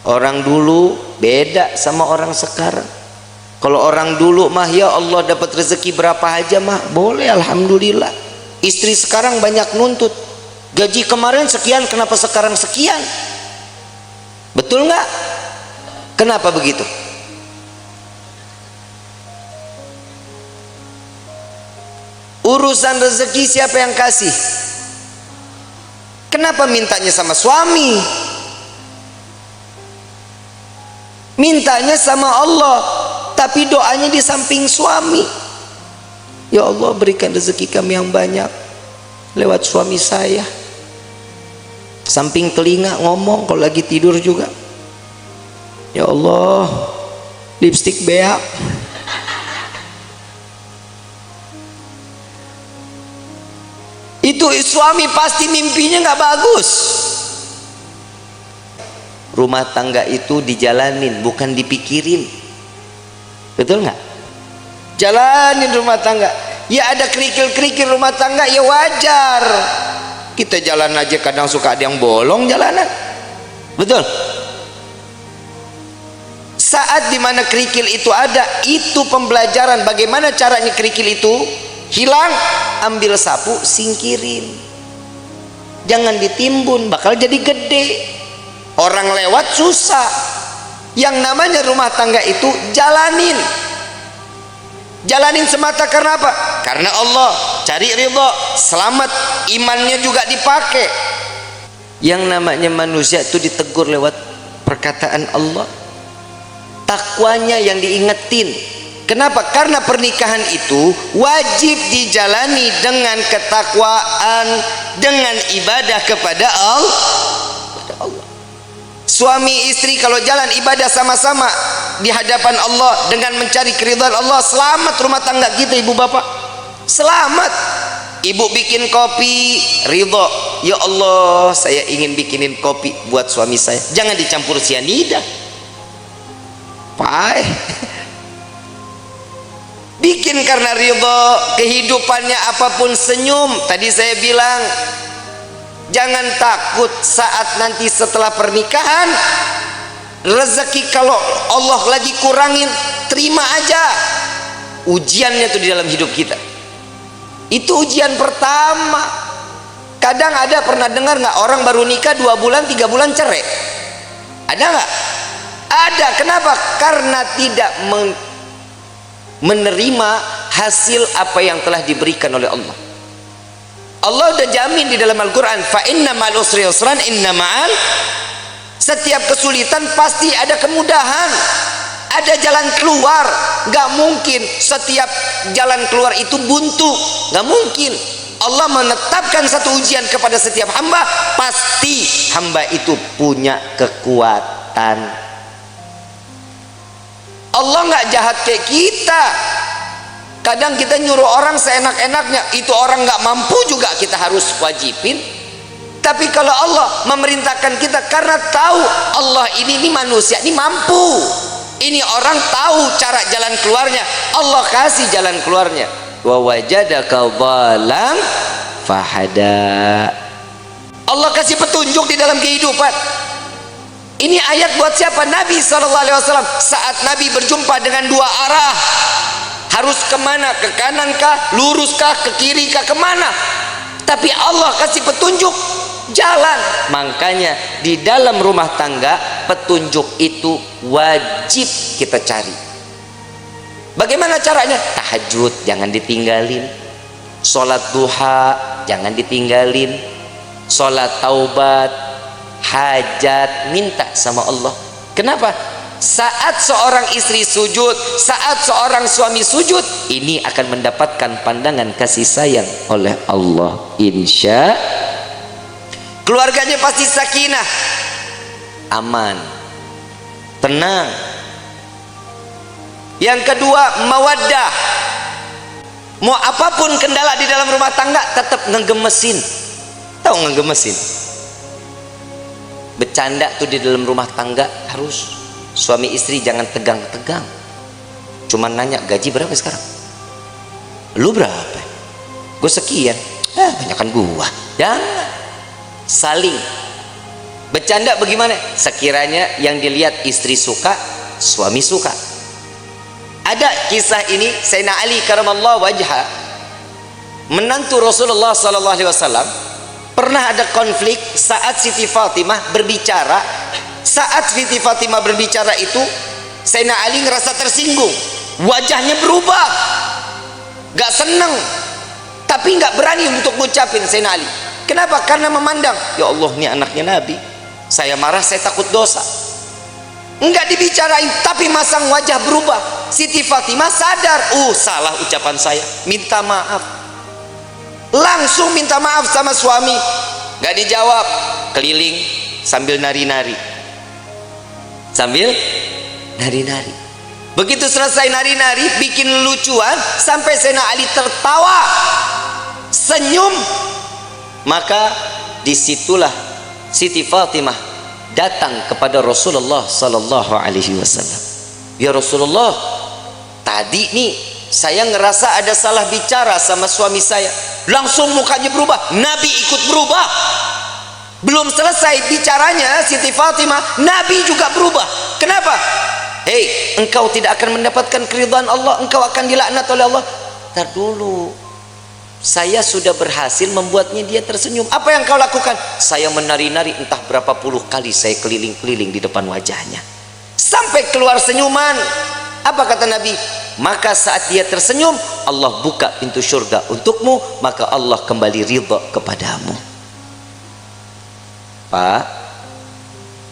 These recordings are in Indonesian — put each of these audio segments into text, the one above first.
Orang dulu beda sama orang sekarang. Kalau orang dulu mah ya Allah dapat rezeki berapa aja mah boleh, alhamdulillah. Istri sekarang banyak nuntut, gaji kemarin sekian, kenapa sekarang sekian? Betul nggak? Kenapa begitu? Urusan rezeki siapa yang kasih? Kenapa mintanya sama suami? Mintanya sama Allah, tapi doanya di samping suami. Ya Allah berikan rezeki kami yang banyak lewat suami saya. Samping telinga ngomong kalau lagi tidur juga. Ya Allah lipstik beak. Itu suami pasti mimpinya nggak bagus. Rumah tangga itu dijalanin, bukan dipikirin. Betul nggak? Jalanin rumah tangga. Ya ada kerikil-kerikil rumah tangga, ya wajar. Kita jalan aja kadang suka ada yang bolong jalanan. Betul? Saat dimana kerikil itu ada, itu pembelajaran bagaimana caranya kerikil itu hilang. Ambil sapu, singkirin, jangan ditimbun, bakal jadi gede, orang lewat susah. Yang namanya rumah tangga itu jalanin semata karena apa? Karena Allah, cari ridho, selamat, imannya juga dipakai. Yang namanya manusia itu ditegur lewat perkataan Allah, takwanya yang diingetin. Kenapa? Karena pernikahan itu wajib dijalani dengan ketakwaan, dengan ibadah kepada Allah. Suami istri kalau jalan ibadah sama-sama di hadapan Allah dengan mencari keridhaan Allah, selamat rumah tangga kita, ibu bapak. Selamat. Ibu bikin kopi, ridho, ya Allah saya ingin bikinin kopi buat suami saya, jangan dicampur sianida. Pai. Bikin karena ridho, kehidupannya apapun senyum. Tadi saya bilang jangan takut saat nanti setelah pernikahan rezeki kalau Allah lagi kurangin, terima aja. Ujiannya tuh di dalam hidup kita. Itu ujian pertama. Kadang ada, pernah dengar nggak orang baru nikah 2 bulan 3 bulan cerai? Ada nggak? Ada. Kenapa? Karena tidak menerima hasil apa yang telah diberikan oleh Allah. Allah udah jamin di dalam Al-Quran, fa inna ma'al usri yusran, inna ma'al, setiap kesulitan pasti ada kemudahan, ada jalan keluar. Gak mungkin setiap jalan keluar itu buntu, gak mungkin. Allah menetapkan satu ujian kepada setiap hamba, pasti hamba itu punya kekuatan. Allah nggak jahat kayak kita. Kadang kita nyuruh orang seenak-enaknya, itu orang nggak mampu juga kita harus wajibin. Tapi kalau Allah memerintahkan kita karena tahu Allah ini manusia ini mampu, ini orang tahu cara jalan keluarnya, Allah kasih jalan keluarnya. Wa wajadaka dhalam fahada. Allah kasih petunjuk di dalam kehidupan. Ini ayat buat siapa? Nabi SAW. Saat Nabi berjumpa dengan 2 arah, harus kemana? Ke kanan kah? Lurus kah? Ke kiri kah? Kemana? Tapi Allah kasih petunjuk jalan. Makanya di dalam rumah tangga petunjuk itu wajib kita cari. Bagaimana caranya? Tahajud jangan ditinggalin, sholat duha jangan ditinggalin, sholat taubat, hajat, minta sama Allah. Kenapa? Saat seorang istri sujud, saat seorang suami sujud, ini akan mendapatkan pandangan kasih sayang oleh Allah. Insya keluarganya pasti sakinah, aman, tenang. Yang kedua, mawaddah. Mau apapun kendala di dalam rumah tangga tetap ngegemesin. Tahu ngegemesin? Bercanda tuh di dalam rumah tangga harus. Suami istri jangan tegang-tegang. Cuman nanya, gaji berapa sekarang? Lu berapa? Gue sekian. Banyakan gua. Jangan. Saling. Bercanda bagaimana? Sekiranya yang dilihat istri suka, suami suka. Ada kisah ini, Sayyidina Ali karamallahu wajha, menantu Rasulullah sallallahu alaihi wasallam, pernah ada konflik saat Siti Fatimah berbicara. Saat Siti Fatimah berbicara itu, Sayyidina Ali ngerasa tersinggung, wajahnya berubah, gak seneng, tapi gak berani untuk ngucapin. Sayyidina Ali, kenapa? Karena memandang, ya Allah, ini anaknya Nabi, saya marah, saya takut dosa. Enggak dibicarain, tapi masang wajah berubah. Siti Fatimah sadar, salah ucapan saya, minta maaf. Langsung minta maaf sama suami. Gak dijawab, keliling sambil nari-nari, sambil nari-nari. Begitu selesai nari-nari, bikin lucuan, sampai Sayyidina Ali tertawa, senyum. Maka disitulah Siti Fatimah datang kepada Rasulullah sallallahu alaihi wasallam. Ya Rasulullah, tadi nih saya ngerasa ada salah bicara sama suami saya. Langsung mukanya berubah, Nabi ikut berubah. Belum selesai bicaranya Siti Fatimah, Nabi juga berubah. Kenapa? Hei, engkau tidak akan mendapatkan keridhaan Allah, engkau akan dilaknat oleh Allah. Tar dulu, saya sudah berhasil membuatnya dia tersenyum. Apa yang kau lakukan? Saya menari-nari, entah berapa puluh kali saya keliling-keliling di depan wajahnya sampai keluar senyuman. Apa kata Nabi? Maka saat dia tersenyum, Allah buka pintu surga untukmu, maka Allah kembali ridha kepadamu. Pak,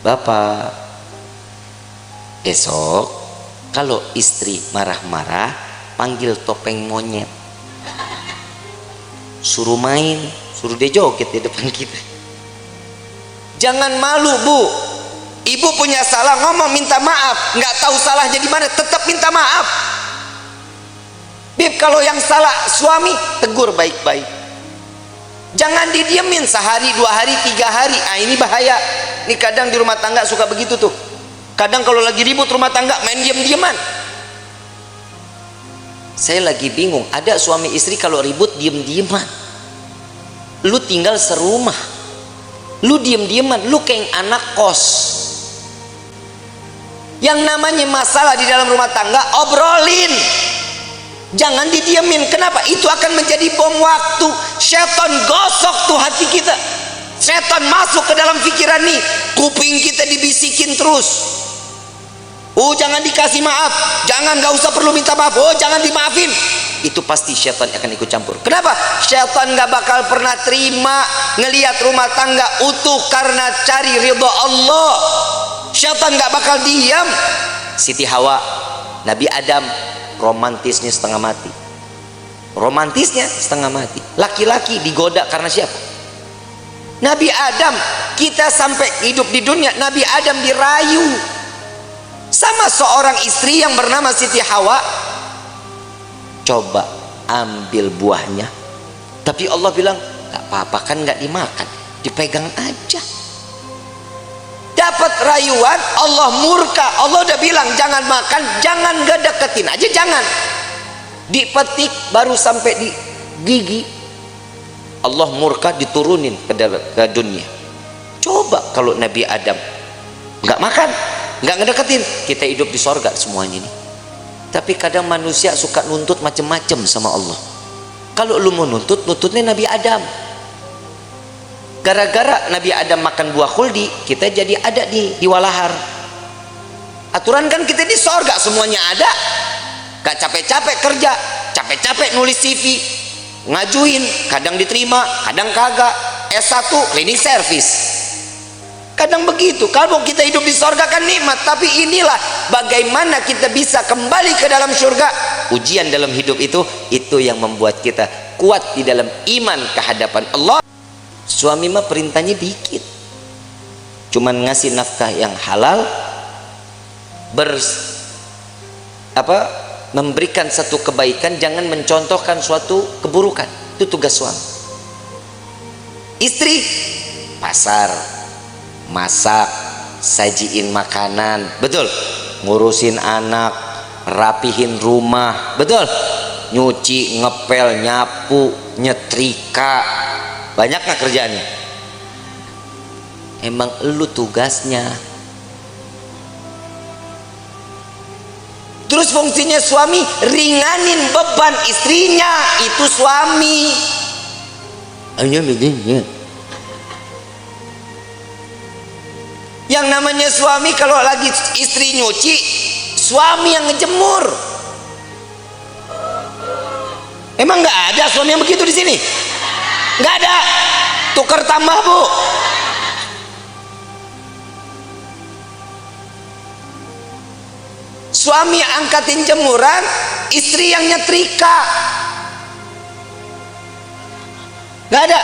Bapak, esok kalau istri marah-marah, panggil topeng monyet, suruh main, suruh dia joget di depan kita. Jangan malu, Bu. Ibu punya salah, ngomong minta maaf. Nggak tahu salahnya di mana, tetap minta maaf. Bib, kalau yang salah suami, tegur baik-baik. Jangan didiemin sehari, 2 hari, 3 hari. Ini bahaya. Ini kadang di rumah tangga suka begitu tuh. Kadang kalau lagi ribut rumah tangga, main diem-dieman. Saya lagi bingung, ada suami istri kalau ribut diem-dieman. Lu tinggal serumah, lu diem-dieman, lu kayak anak kos. Yang namanya masalah di dalam rumah tangga, obrolin, jangan didiemin. Kenapa? Itu akan menjadi bom waktu. Setan gosok tuh hati kita, setan masuk ke dalam pikiran nih, kuping kita dibisikin terus. Jangan dikasih maaf, jangan, gak usah perlu minta maaf, jangan dimaafin. Itu pasti syaitan akan ikut campur. Kenapa? Syaitan gak bakal pernah terima ngelihat rumah tangga utuh karena cari ridha Allah. Syaitan gak bakal diam. Siti Hawa, Nabi Adam, romantisnya setengah mati. Romantisnya setengah mati. Laki-laki digoda karena siapa? Nabi Adam. Kita sampai hidup di dunia, Nabi Adam dirayu sama seorang istri yang bernama Siti Hawa. Coba ambil buahnya, tapi Allah bilang gak apa-apa, kan gak dimakan, dipegang aja. Dapat rayuan, Allah murka. Allah udah bilang jangan makan, jangan, gak deketin aja, jangan. Dipetik baru sampai di gigi, Allah murka, diturunin ke dunia. Coba kalau Nabi Adam gak makan, nggak ngedeketin, kita hidup di sorga semuanya ini. Tapi kadang manusia suka nuntut macem-macem sama Allah. Kalau lu mau nuntut, nuntutnya Nabi Adam. Gara-gara Nabi Adam makan buah khuldi, kita jadi ada di walahar. Aturan kan kita di sorga semuanya ada. Gak capek-capek kerja, capek-capek nulis CV, ngajuin, kadang diterima, kadang kagak. S1 cleaning service. Kadang begitu. Kalau kita hidup di sorga kan nikmat, tapi inilah bagaimana kita bisa kembali ke dalam surga. Ujian dalam hidup itu yang membuat kita kuat di dalam iman kehadapan Allah. Suami mah perintahnya dikit, cuman ngasih nafkah yang halal, memberikan satu kebaikan, jangan mencontohkan suatu keburukan. Itu tugas suami. Istri pasar, masak, sajiin makanan, betul, ngurusin anak, rapihin rumah, betul, nyuci, ngepel, nyapu, nyetrika. Banyak nggak kerjaannya? Emang lu tugasnya. Terus fungsinya suami ringanin beban istrinya, itu suami. Hanya begini. Yang namanya suami kalau lagi istri nyuci, suami yang ngejemur. Emang nggak ada suami yang begitu di sini? Nggak ada. Tukar tambah, Bu. Suami angkatin jemuran, istri yang nyetrika. Nggak ada.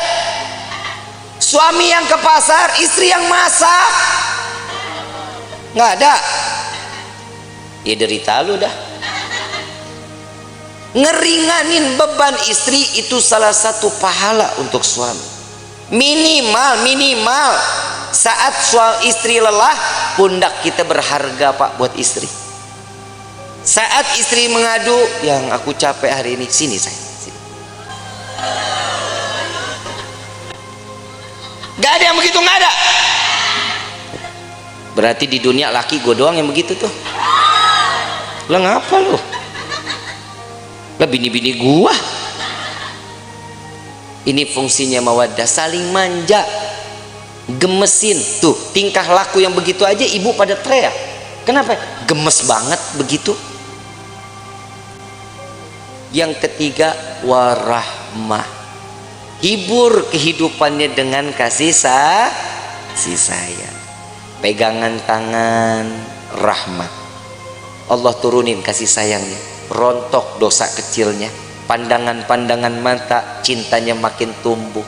Suami yang ke pasar, istri yang masak. Nggak ada. Ya derita lu dah. Ngeringanin beban istri itu salah satu pahala untuk suami. Minimal saat istri lelah, pundak kita berharga, Pak, buat istri. Saat istri mengadu, yang aku capek hari ini, sini saya, sini. Gak ada yang begitu, gak ada. Berarti di dunia laki gue doang yang begitu tuh. Lah ngapa lu? Lah bini-bini gua. Ini fungsinya mawaddah, saling manja, gemesin. Tuh tingkah laku yang begitu aja ibu pada teriak. Kenapa? Gemes banget begitu. Yang ketiga, warahmah. Hibur kehidupannya dengan kasih sayang. Pegangan tangan, rahmat. Allah turunin kasih sayangnya, rontok dosa kecilnya. Pandangan-pandangan mata, cintanya makin tumbuh.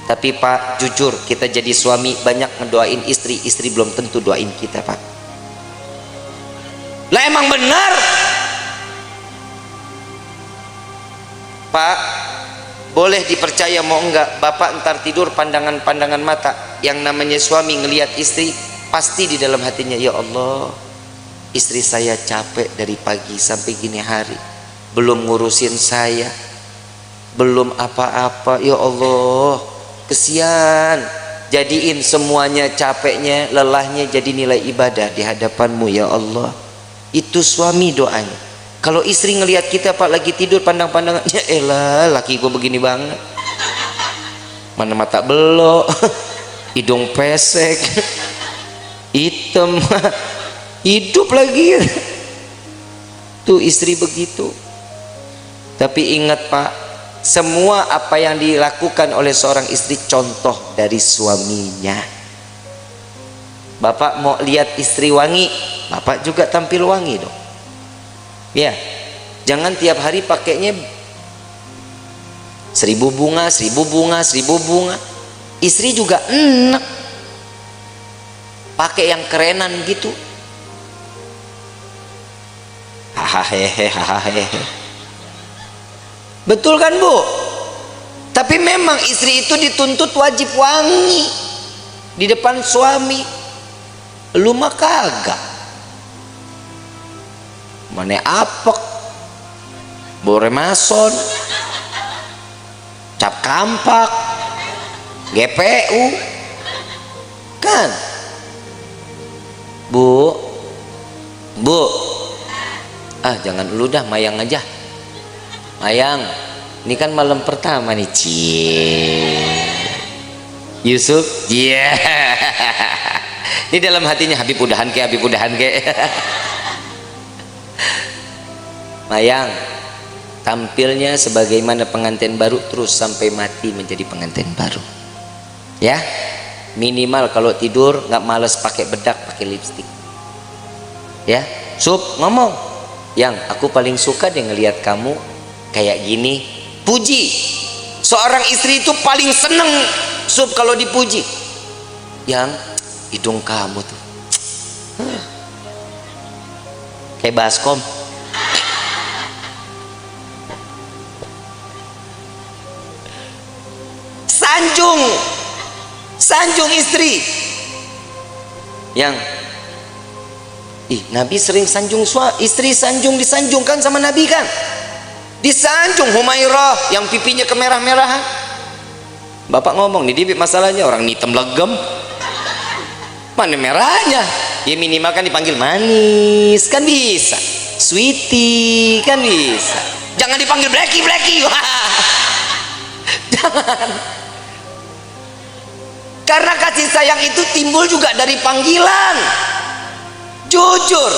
Tapi Pak, jujur kita jadi suami banyak ngedoain istri, istri belum tentu doain kita, Pak. Lah emang benar, Pak. Boleh dipercaya mau enggak, Bapak ntar tidur pandangan-pandangan mata. Yang namanya suami ngelihat istri, pasti di dalam hatinya, ya Allah, istri saya capek dari pagi sampai gini hari, belum ngurusin saya, belum apa-apa, ya Allah, kesian. Jadiin semuanya capeknya, lelahnya jadi nilai ibadah di hadapanmu, ya Allah. Itu suami doanya. Kalau istri ngelihat kita, Pak, lagi tidur pandang-pandangannya, elah laki gue begini banget, mana mata belok, hidung pesek, hitam, hidup lagi. Tuh istri begitu. Tapi ingat, Pak, semua apa yang dilakukan oleh seorang istri contoh dari suaminya. Bapak mau lihat istri wangi, Bapak juga tampil wangi dong. Ya, jangan tiap hari pakainya 1000 bunga, 1000 bunga, 1000 bunga. Istri juga enak pakai yang kerenan gitu. Hahaha. Betul kan, Bu? Tapi memang istri itu dituntut wajib wangi di depan suami. Lu mah kagak. Mana apek, bore mason, cap kampak, GPU, kan? Bu, jangan dulu dah, Mayang aja. Mayang, ini kan malam pertama nih, Yusuf, iya. Ini dalam hatinya, Habib udahan ke. Mayang, tampilnya sebagaimana pengantin baru terus sampai mati menjadi pengantin baru. Ya, minimal kalau tidur nggak males pakai bedak, pakai lipstik. Ya, Sup ngomong, yang aku paling suka deh ngelihat kamu kayak gini. Puji. Seorang istri itu paling seneng, Sup, kalau dipuji. Yang hidung kamu tuh kayak baskom. Sanjung istri. Yang Nabi sering sanjung istri, disanjungkan sama Nabi kan. Disanjung Humairah yang pipinya kemerah-merahan. Bapak ngomong nih, Bib, masalahnya orang hitam legem. Mana merahnya? Ya minimal kan dipanggil manis kan bisa, sweetie kan bisa. Jangan dipanggil Blacky. Jangan. Karena kasih sayang itu timbul juga dari panggilan. Jujur,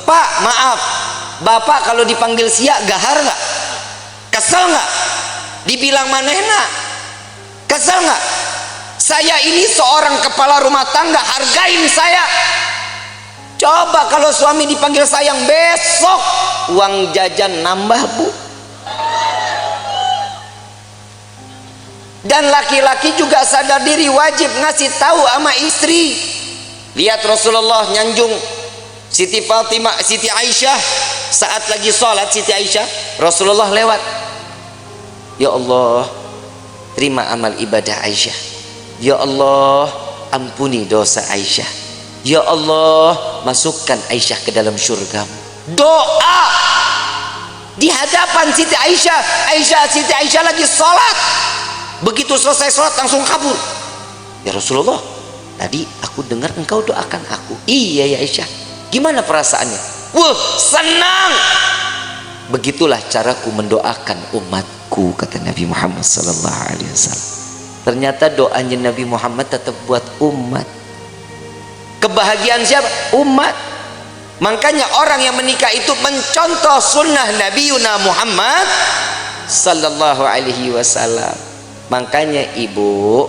Pak, maaf, Bapak kalau dipanggil siak gahar nggak? Kesel nggak? Dibilang manehna, kesel nggak? Saya ini seorang kepala rumah tangga, hargain saya. Coba kalau suami dipanggil sayang, besok uang jajan nambah, Bu. Dan laki-laki juga sadar diri, wajib ngasih tahu sama istri. Lihat Rasulullah nyanjung Siti Fatimah, Siti Aisyah saat lagi sholat. Siti Aisyah, Rasulullah lewat, ya Allah, terima amal ibadah Aisyah. Ya Allah, ampuni dosa Aisyah. Ya Allah, masukkan Aisyah ke dalam surgamu. Doa di hadapan Siti Aisyah. Siti Aisyah lagi sholat. Begitu selesai sholat langsung kabur. Ya Rasulullah, tadi aku dengar engkau doakan aku. Iya ya Aisyah. Gimana perasaannya? Wah, senang. Begitulah caraku mendoakan umatku, kata Nabi Muhammad SAW. Ternyata doanya Nabi Muhammad tetap buat umat. Kebahagiaan siapa? Umat. Makanya orang yang menikah itu mencontoh sunnah Nabi Muhammad sallallahu alaihi wasallam. Makanya ibu,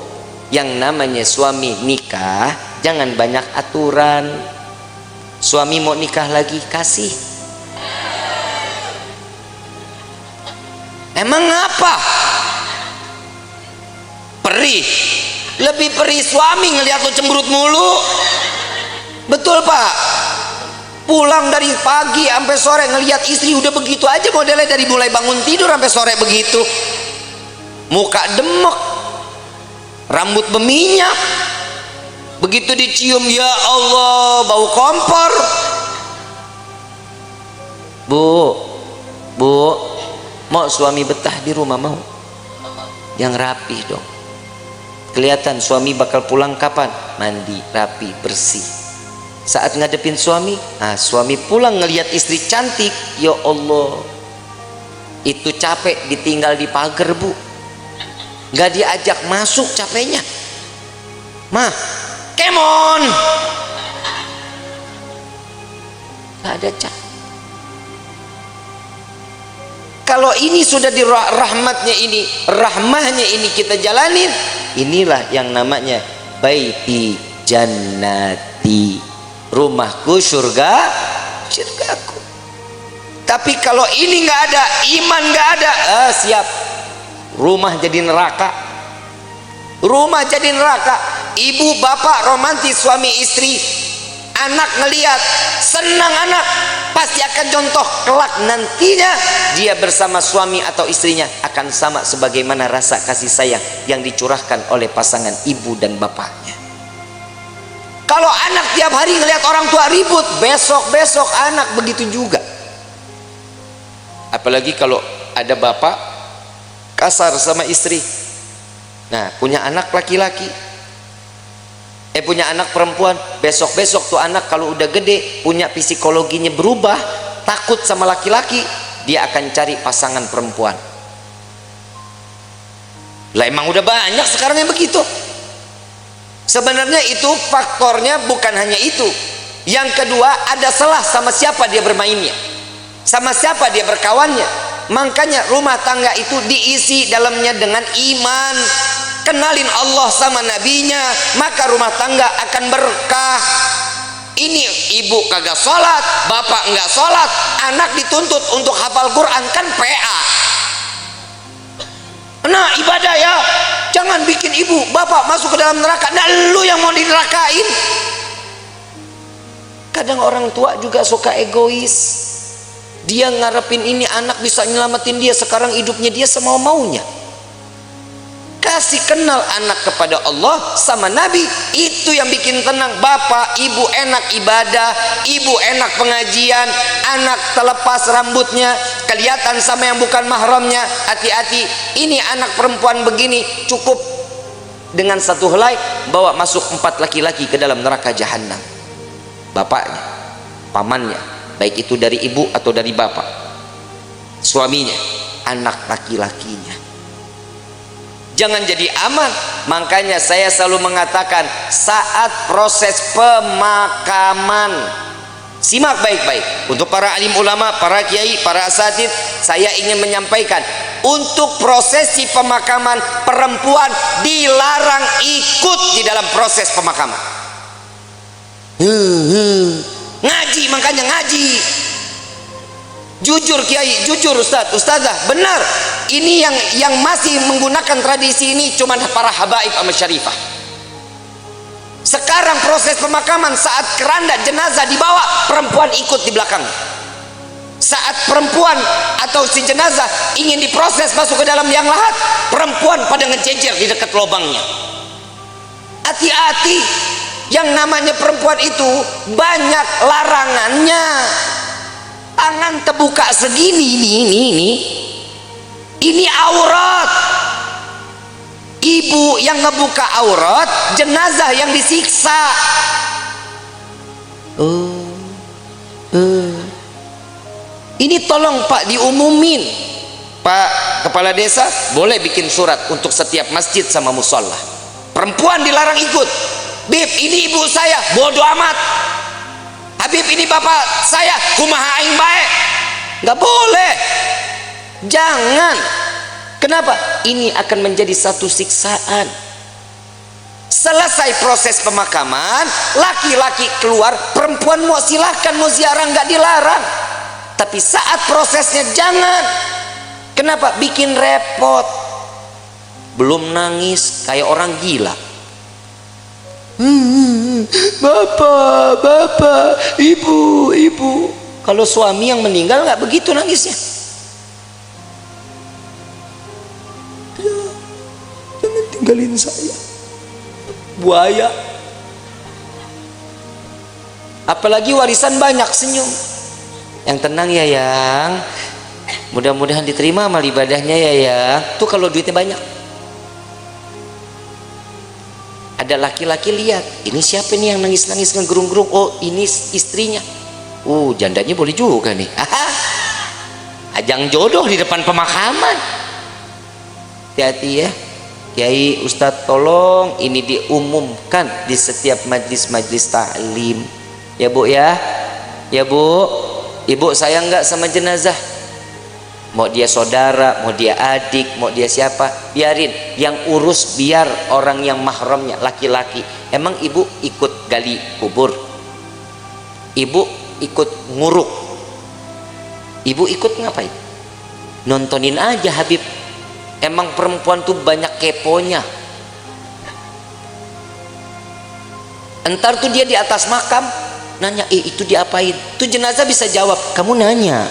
yang namanya suami nikah jangan banyak aturan. Suami mau nikah lagi, kasih. Emang apa? Perih. Lebih perih suami ngelihat lo cemberut mulu. Betul Pak? Pulang dari pagi sampai sore ngelihat istri udah begitu aja modelnya, dari mulai bangun tidur sampai sore begitu. Muka demek, rambut berminyak. Begitu dicium, ya Allah, bau kompor. Bu, mau suami betah di rumah mau? Yang rapih dong. Kelihatan suami bakal pulang kapan? Mandi, rapi, bersih. Saat ngadepin suami, suami pulang ngelihat istri cantik, ya Allah, itu capek ditinggal di pagar, Bu. Nggak diajak masuk capeknya. Mah, kemon. Nggak ada cap. Kalau ini sudah di rahmatnya ini, rahmahnya ini kita jalanin, inilah yang namanya baiti jannati, rumahku surgaku. Tapi kalau ini nggak ada, iman nggak ada, siap, rumah jadi neraka. Rumah jadi neraka. Ibu bapak romantis, suami istri, anak ngelihat senang, anak pasti akan contoh kelak nantinya dia bersama suami atau istrinya akan sama sebagaimana rasa kasih sayang yang dicurahkan oleh pasangan ibu dan bapaknya. Kalau anak tiap hari ngelihat orang tua ribut, besok anak begitu juga. Apalagi kalau ada bapak kasar sama istri. Nah, punya anak laki-laki, punya anak perempuan, besok tuh anak kalau udah gede, punya psikologinya berubah, takut sama laki-laki, dia akan cari pasangan perempuan. Lah emang udah banyak sekarang yang begitu. Sebenarnya itu faktornya bukan hanya itu. Yang kedua, ada salah sama siapa dia bermainnya, sama siapa dia berkawannya. Makanya rumah tangga itu diisi dalamnya dengan iman, kenalin Allah sama nabinya, maka rumah tangga akan berkah. Ini ibu kagak sholat, bapak enggak sholat, anak dituntut untuk hafal Quran, kan PA. Nah, ibadah ya, jangan bikin ibu bapak masuk ke dalam neraka. Nah, lu yang mau dinerakain. Kadang orang tua juga suka egois. Dia ngarepin ini anak bisa nyelamatin dia, sekarang hidupnya dia semau-maunya. Kasih kenal anak kepada Allah sama Nabi, itu yang bikin tenang. Bapak ibu enak ibadah, ibu enak pengajian, anak terlepas rambutnya, kelihatan sama yang bukan mahramnya. Hati-hati, ini anak perempuan begini, cukup Dengan satu helai bawa masuk 4 laki-laki ke dalam neraka jahanam. Bapaknya, pamannya, baik itu dari ibu atau dari bapak, suaminya, anak laki-lakinya. Jangan jadi aman. Makanya saya selalu mengatakan saat proses pemakaman, simak baik-baik. Untuk para alim ulama, para kiai, para asatid, saya ingin menyampaikan, untuk prosesi pemakaman perempuan dilarang ikut di dalam proses pemakaman. Ngaji, makanya ngaji. Jujur kiai, jujur ustadz, ustazah, benar. Ini yang masih menggunakan tradisi ini cuma para habaib sama syarifah. Sekarang proses pemakaman saat keranda jenazah dibawa, perempuan ikut di belakang. Saat perempuan atau si jenazah ingin diproses masuk ke dalam liang lahat, perempuan pada ngejejer di dekat lubangnya. Hati-hati, yang namanya perempuan itu banyak larangannya. Tangan terbuka segini, ini aurat. Ibu yang ngebuka aurat, jenazah yang disiksa. Ini tolong Pak diumumin. Pak Kepala Desa boleh bikin surat untuk setiap masjid sama musola. Perempuan dilarang ikut. Bib, ini ibu saya, bodoh amat. Habib, ini bapak saya, kumaha aing bae. Nggak boleh. Jangan. Kenapa? Ini akan menjadi satu siksaan. Selesai proses pemakaman, laki-laki keluar, perempuan mau silahkan, mau ziarah, nggak dilarang. Tapi saat prosesnya jangan. Kenapa? Bikin repot. Belum nangis kayak orang gila. Bapak, ibu. Kalau suami yang meninggal nggak begitu nangisnya. Jangan tinggalin saya, buaya. Apalagi warisan banyak, senyum. Yang tenang ya yang, mudah-mudahan diterima amal ibadahnya ya yang. Tuh kalau duitnya banyak. Ada laki-laki lihat, ini siapa nih yang nangis-nangis ngegerung-gerung? Oh, ini istrinya. Jandanya boleh juga nih. Ajang jodoh di depan pemakaman. Hati-hati ya Kiai, Ustadz, tolong ini diumumkan di setiap majlis-majlis taklim ya Bu ya. Ya Bu, ibu sayang nggak sama jenazah? Mau dia saudara, mau dia adik, mau dia siapa, biarin. Yang urus biar orang yang mahramnya laki-laki. Emang ibu ikut gali kubur? Ibu ikut nguruk? Ibu ikut ngapain? Nontonin aja Habib. Emang perempuan tuh banyak keponya. Entar tuh dia di atas makam nanya, itu diapain? Tuh jenazah bisa jawab, kamu nanya.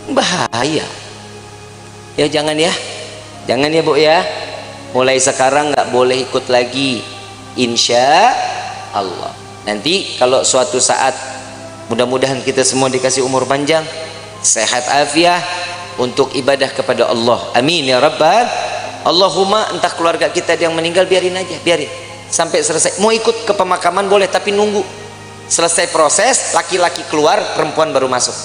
Bahaya ya. Jangan ya Bu ya. Mulai sekarang nggak boleh ikut lagi, insya Allah. Nanti kalau suatu saat, mudah-mudahan kita semua dikasih umur panjang, sehat afiah untuk ibadah kepada Allah, amin ya rabbal. Allahumma, entah keluarga kita yang meninggal, biarin aja, biarin sampai selesai. Mau ikut ke pemakaman boleh, tapi nunggu selesai proses, laki-laki keluar, perempuan baru masuk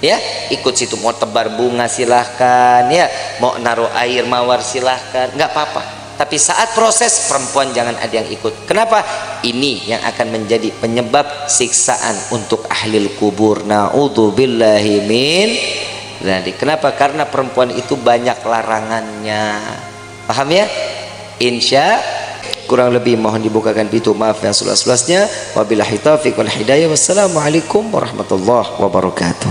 ya. Ikut situ, mau tebar bunga silahkan ya, mau naruh air mawar silahkan, nggak apa-apa. Tapi saat proses, perempuan jangan ada yang ikut. Kenapa? Ini yang akan menjadi penyebab siksaan untuk ahlil kubur. Na'udzubillahi min dzalik. Kenapa? Karena perempuan itu banyak larangannya. Paham ya? Insya kurang lebih mohon dibukakan pintu maaf yang seluas-luasnya. Wabillahi taufiq wal hidayah. Wassalamualaikum warahmatullahi wabarakatuh.